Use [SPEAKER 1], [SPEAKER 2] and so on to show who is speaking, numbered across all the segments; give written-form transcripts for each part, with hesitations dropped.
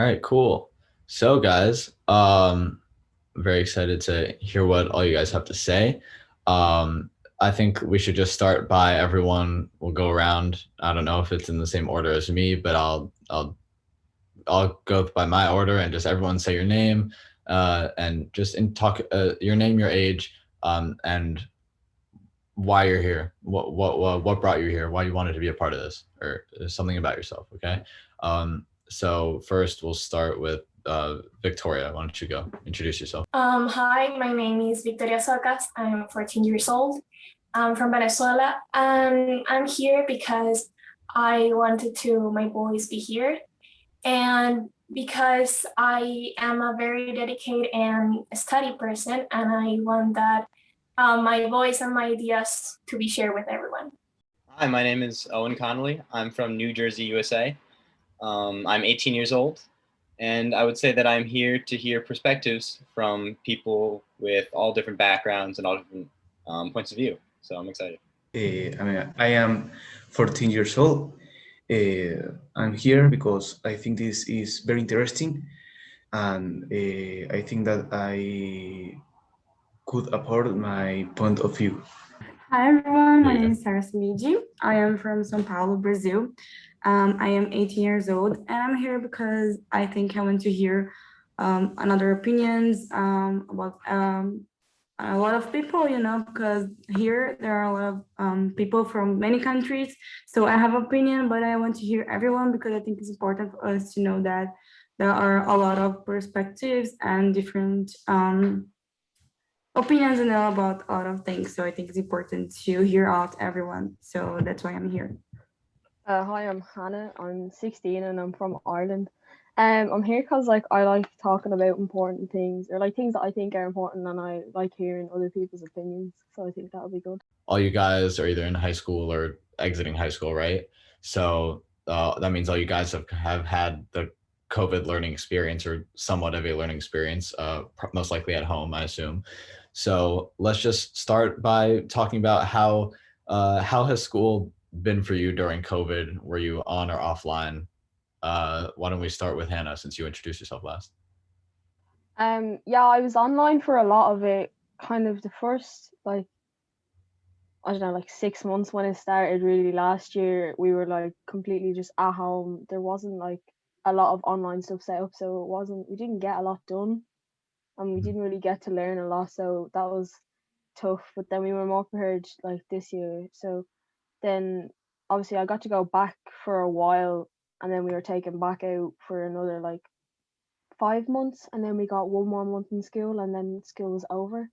[SPEAKER 1] All right, cool. So guys, I'm very excited to hear what all you guys have to say. I think we should just start by everyone will go around. I don't know if it's in the same order as me, but I'll go by my order and just everyone say your name, and just talk your name, your age, and why you're here. What brought you here? Why you wanted to be a part of this, or something about yourself. Okay. So first we'll start with Victoria. Why don't you go introduce yourself?
[SPEAKER 2] Hi, my name is Victoria Socas. I'm 14 years old. I'm from Venezuela, and I'm here because I wanted to my voice be here, and because I am a very dedicated and study person, and I want that my voice and my ideas to be shared with everyone.
[SPEAKER 3] Hi, my name is Owen Connolly. I'm from New Jersey, USA. I'm 18 years old, and I would say that I'm here to hear perspectives from people with all different backgrounds and all different points of view. So I'm excited.
[SPEAKER 4] I am 14 years old. I'm here because I think this is very interesting, and I think that I could apport my point of view.
[SPEAKER 5] Hi everyone, my name is Sara Semidi. I am from São Paulo, Brazil. I am 18 years old, and I'm here because I think I want to hear another opinions about a lot of people, because here there are a lot of people from many countries. So I have opinion, but I want to hear everyone because I think it's important for us to know that there are a lot of perspectives and different opinions and know about a lot of things. So I think it's important to hear out everyone. So that's why I'm here.
[SPEAKER 6] Hi, I'm Hannah. I'm 16 and I'm from Ireland. I'm here because I like talking about important things or like things that I think are important, and I like hearing other people's opinions. So I think that'll be good.
[SPEAKER 1] All you guys are either in high school or exiting high school, right? So that means all you guys have had the COVID learning experience or somewhat of a learning experience, most likely at home, I assume. So let's just start by talking about how has school been for you during COVID? Were you on or offline? Why don't we start with Hannah, since you introduced yourself last?
[SPEAKER 6] Yeah, I was online for a lot of it. Kind of the first I don't know, like 6 months when it started. Really, last year we were like completely just at home. There wasn't like a lot of online stuff set up, so we didn't get a lot done, and we didn't really get to learn a lot. So that was tough. But then we were more prepared like this year. So then obviously I got to go back for a while, and then we were taken back out for another like 5 months, and then we got one more month in school, and then school was over.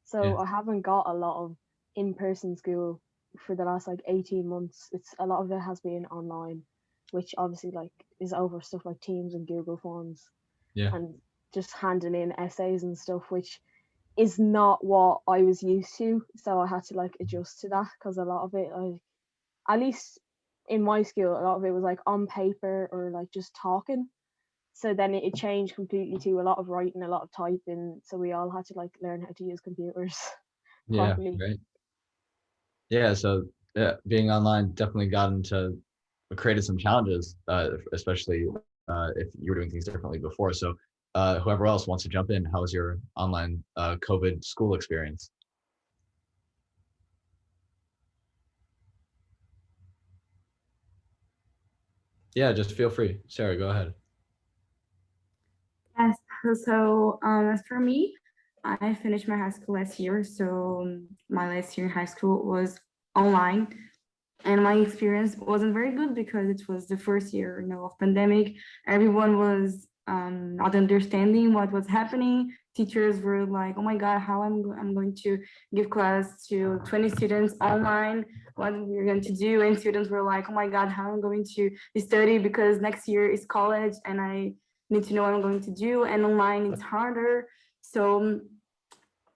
[SPEAKER 6] So
[SPEAKER 1] Yeah.
[SPEAKER 6] I haven't got a lot of in-person school for the last like 18 months. It's a lot of it has been online, which obviously like is over stuff like Teams and Google Forms.
[SPEAKER 1] Yeah.
[SPEAKER 6] And just handing in essays and stuff, which is not what I was used to. So I had to like adjust to that, because a lot of it, like at least in my school, a lot of it was like on paper or like just talking. So then it changed completely to a lot of writing, a lot of typing. So we all had to like learn how to use computers
[SPEAKER 1] Yeah,
[SPEAKER 6] properly.
[SPEAKER 1] right. Yeah, so yeah, being online definitely created some challenges, especially if you were doing things differently before. So whoever else wants to jump in, how was your online COVID school experience? Yeah, just feel free. Sarah, go ahead.
[SPEAKER 5] Yes. So as for me, I finished my high school last year. So my last year in high school was online, and my experience wasn't very good because it was the first year, of pandemic. Everyone was not understanding what was happening. Teachers were like, "Oh my God, how I'm going to give class to 20 students online? What we're going to do?" And students were like, "Oh my God, how I'm going to study because next year is college and I need to know what I'm going to do. And online it's harder." So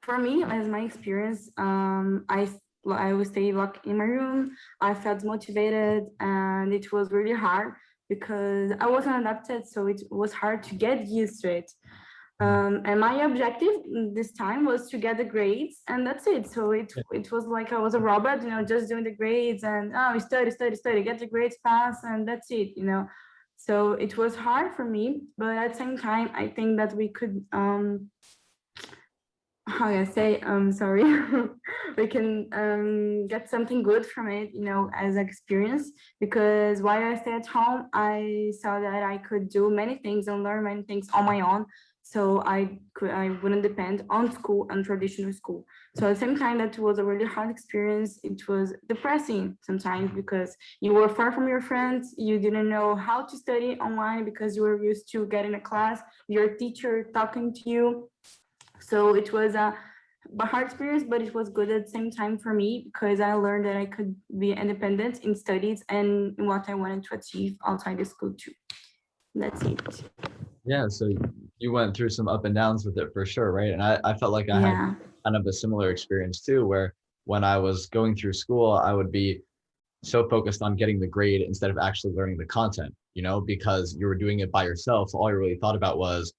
[SPEAKER 5] for me, as my experience, I would stay locked in my room. I felt motivated, and it was really hard because I wasn't adapted, so it was hard to get used to it. And my objective this time was to get the grades, and that's it. So it was like I was a robot, just doing the grades and study, get the grades, pass, and that's it. So it was hard for me, but at the same time, I think that we could how do I say, sorry, we can get something good from it, you know, as experience. Because while I stay at home, I saw that I could do many things and learn many things on my own. So I wouldn't depend on school and traditional school. So at the same time, that was a really hard experience. It was depressing sometimes because you were far from your friends. You didn't know how to study online because you were used to getting a class, your teacher talking to you. So it was a hard experience, but it was good at the same time for me because I learned that I could be independent in studies and in what I wanted to achieve outside the school too. That's it.
[SPEAKER 1] Yeah, so you went through some up and downs with it for sure, right? And I felt like I had
[SPEAKER 5] Yeah.
[SPEAKER 1] kind of a similar experience too, where when I was going through school, I would be so focused on getting the grade instead of actually learning the content, you know, because you were doing it by yourself. So all you really thought about was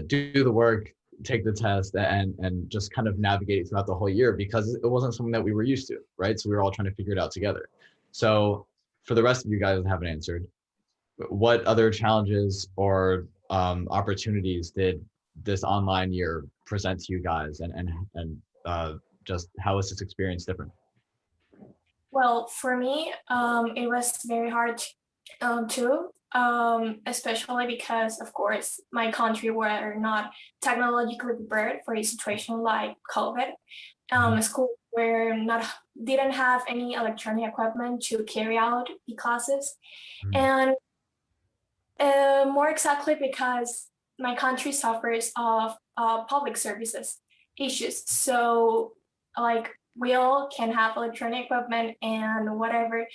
[SPEAKER 1] do the work, take the test, and just kind of navigate it throughout the whole year because it wasn't something that we were used to, right? So we were all trying to figure it out together. So for the rest of you guys that haven't answered, what other challenges or opportunities did this online year present to you guys, and just how was this experience different?
[SPEAKER 2] Well, for me, it was very hard too, especially because, of course, my country were not technologically prepared for a situation like COVID. School were not didn't have any electronic equipment to carry out the classes, and more exactly because my country suffers of public services issues. So, like, we all can have electronic equipment and whatever,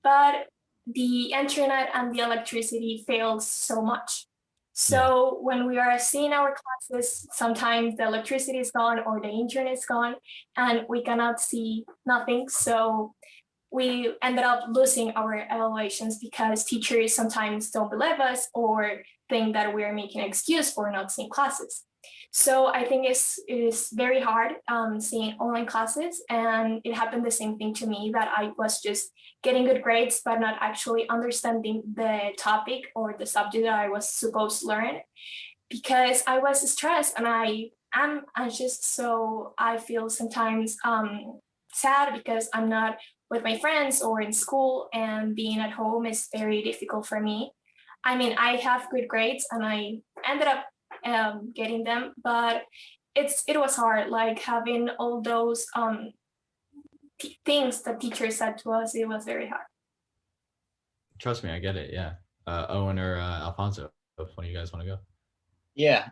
[SPEAKER 2] but the internet and the electricity fails so much. So when we are seeing our classes, sometimes the electricity is gone or the internet is gone and we cannot see nothing. So we ended up losing our evaluations because teachers sometimes don't believe us or think that we're making an excuse for not seeing classes. So I think it is very hard seeing online classes, and it happened the same thing to me, that I was just getting good grades but not actually understanding the topic or the subject that I was supposed to learn because I was stressed and I am anxious. So I feel sometimes sad because I'm not with my friends or in school, and being at home is very difficult for me. I mean, I have good grades and I ended up getting them, but it was hard, like having all those things that teachers said to us. It was very hard.
[SPEAKER 1] Trust me, I get it. Yeah. Owen or Alfonso, if one of you guys want to go.
[SPEAKER 3] Yeah,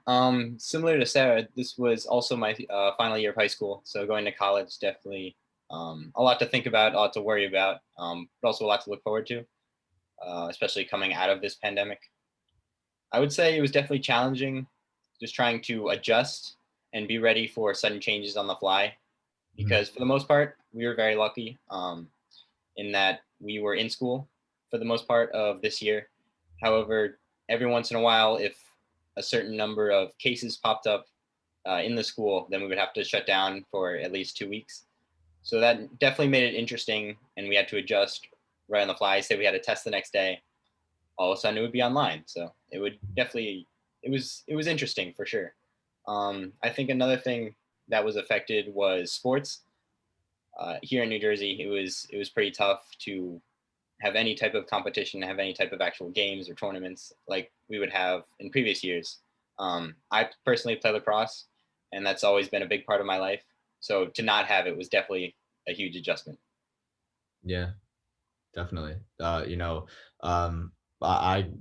[SPEAKER 3] similar to Sara, this was also my final year of high school. So going to college, definitely a lot to think about, a lot to worry about, but also a lot to look forward to, especially coming out of this pandemic. I would say it was definitely challenging, just trying to adjust and be ready for sudden changes on the fly. Because for the most part, we were very lucky in that we were in school for the most part of this year. However, every once in a while, if a certain number of cases popped up in the school, then we would have to shut down for at least 2 weeks. So that definitely made it interesting, and we had to adjust right on the fly. Say we had a test the next day, all of a sudden it would be online. So it would definitely, it was interesting for sure. I think another thing that was affected was sports. Here in New Jersey, it was pretty tough to have any type of competition, have any type of actual games or tournaments like we would have in previous years. I personally play lacrosse, and that's always been a big part of my life. So to not have it was definitely a huge adjustment.
[SPEAKER 1] Yeah, definitely. I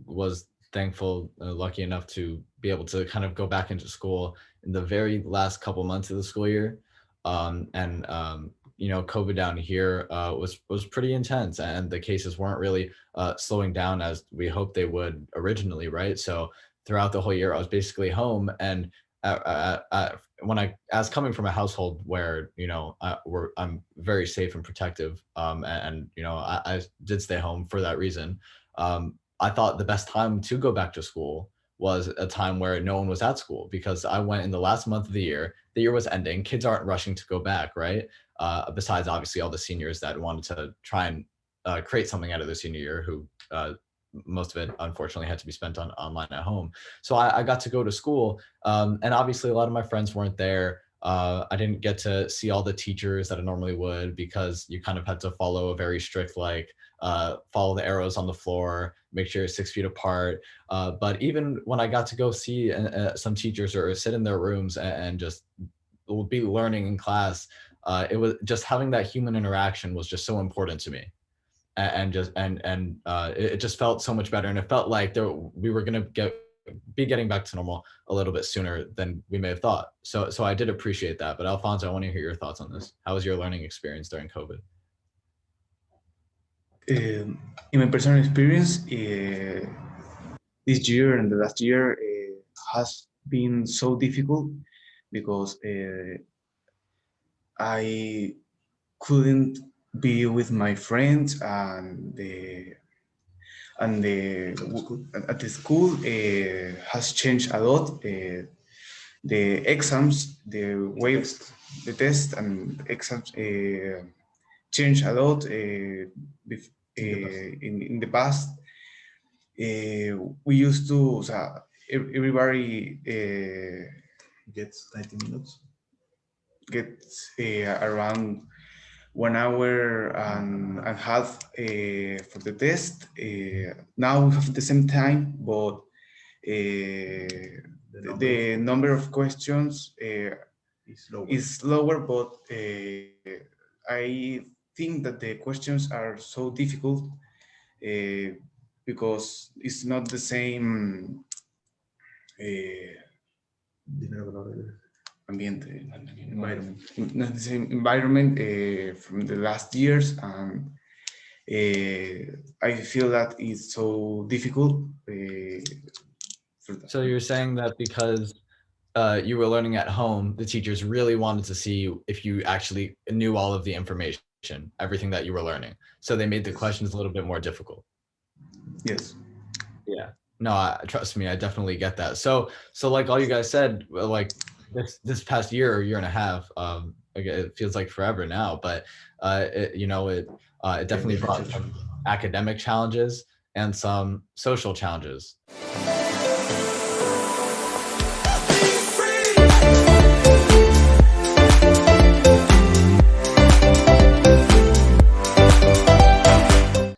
[SPEAKER 1] was thankful, lucky enough to be able to kind of go back into school in the very last couple months of the school year. COVID down here was pretty intense, and the cases weren't really slowing down as we hoped they would originally, right? So throughout the whole year, I was basically home, and as coming from a household where I'm very safe and protective, I did stay home for that reason. I thought the best time to go back to school was a time where no one was at school, because I went in the last month of the year. The year was ending. Kids aren't rushing to go back, right? Besides, obviously, all the seniors that wanted to try and create something out of their senior year who most of it unfortunately had to be spent on online at home. So I got to go to school, and obviously a lot of my friends weren't there. I didn't get to see all the teachers that I normally would, because you kind of had to follow a very strict, like, follow the arrows on the floor, make sure you're 6 feet apart. But even when I got to go see some teachers or sit in their rooms and just be learning in class, it was just having that human interaction was just so important to me. It just felt so much better, and it felt like we were going to be getting back to normal a little bit sooner than we may have thought. So I did appreciate that. But Alfonso, I want to hear your thoughts on this. How was your learning experience during COVID?
[SPEAKER 4] In my personal experience, this year and the last year has been so difficult because I couldn't be with my friends, and at the school has changed a lot. The exams, the way of the test and exams changed a lot in the past. We used to, everybody gets 90 minutes, gets around 1 hour and a half for the test. Now we have the same time, but the number of questions is lower, but I think that the questions are so difficult because it's not the same environment, not the same environment from the last years, and I feel that it's so difficult.
[SPEAKER 1] So you're saying that because you were learning at home, the teachers really wanted to see if you actually knew all of the information, everything that you were learning. So they made the questions a little bit more difficult.
[SPEAKER 4] Yes.
[SPEAKER 1] Yeah. No, trust me, I definitely get that. So like all you guys said, like this past year or year and a half, it feels like forever now, but it definitely brought some academic challenges and some social challenges.